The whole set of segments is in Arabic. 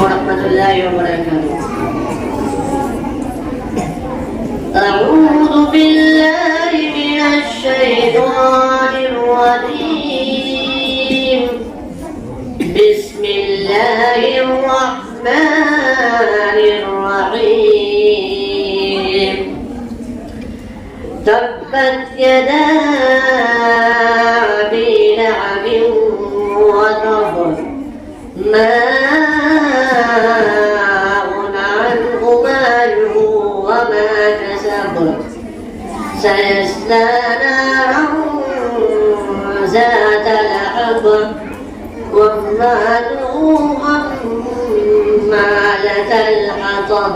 ورحمة الله وبركاته. أعوذ بالله من الشيطان الرجيم. بسم الله الرحمن الرحيم. تبت يدا أبي لهب وتب ما أغنى عنه ماله وما كسب سيصلى نارا ذات لهب وامرأته حمالة الحطب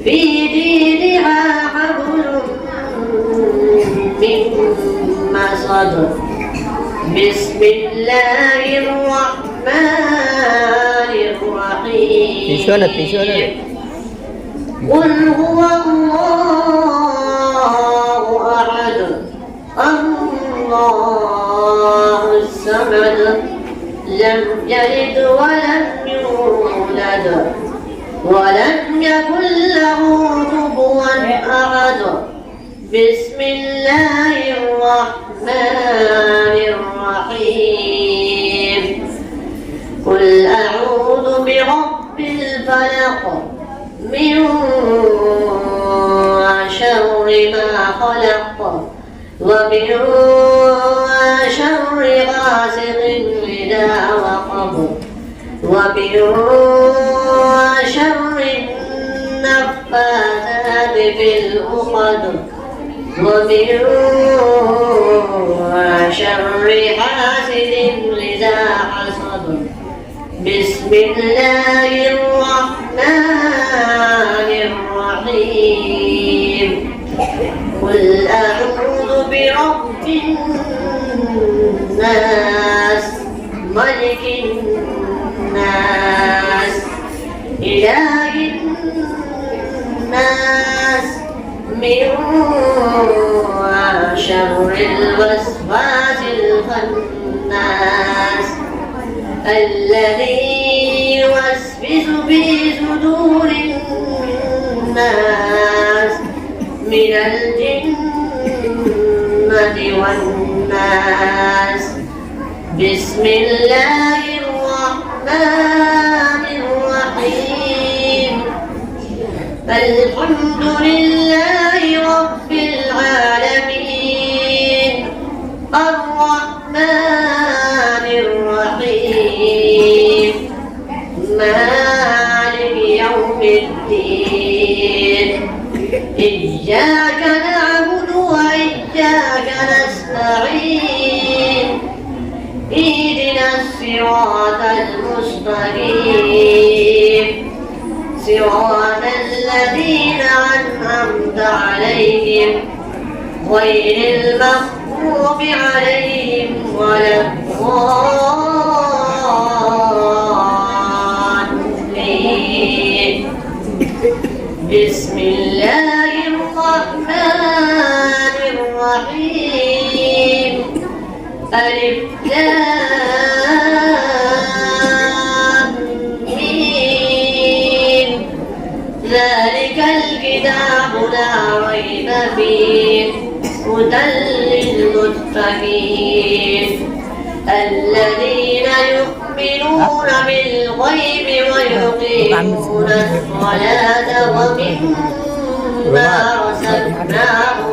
في جيدها حبل من مسد. بسم الله الرحمن الرحيم. قل هو الله أحد الله الصمد لم يلد ولم يولد ولم يكن له كفوا أحد. بسم الله الرحمن الرحيم. قل أعوذ برب الفلق من شر ما خلق ومن شر غاسق إذا وقب ومن شر النفاثات في العقد ومن شر حاسد إذا حسد. بسم الله الرحمن الرحيم. قل أعوذ برب الناس ملك الناس إله الناس من شر الوسواس الخناس الذي يوسوس في صدور الناس من الجنة والناس. بسم الله الرحمن الرحيم. الحمد لله رب العالمين الرحمن الرحيم مالك يوم الدين. إياك نعبد وإياك نستعين. اهدنا الصراط المستقيم صراط الذين أنعمت عليهم غير المغضوب عليهم ولا الضالين. بسم الله الرحمن الرحيم. ألف لام ميم. ذلك الكتاب لا ريب فيه هدى للمتقين الذين يؤمنون بالغيب ويقيمون الصلاة ومما رزقناهم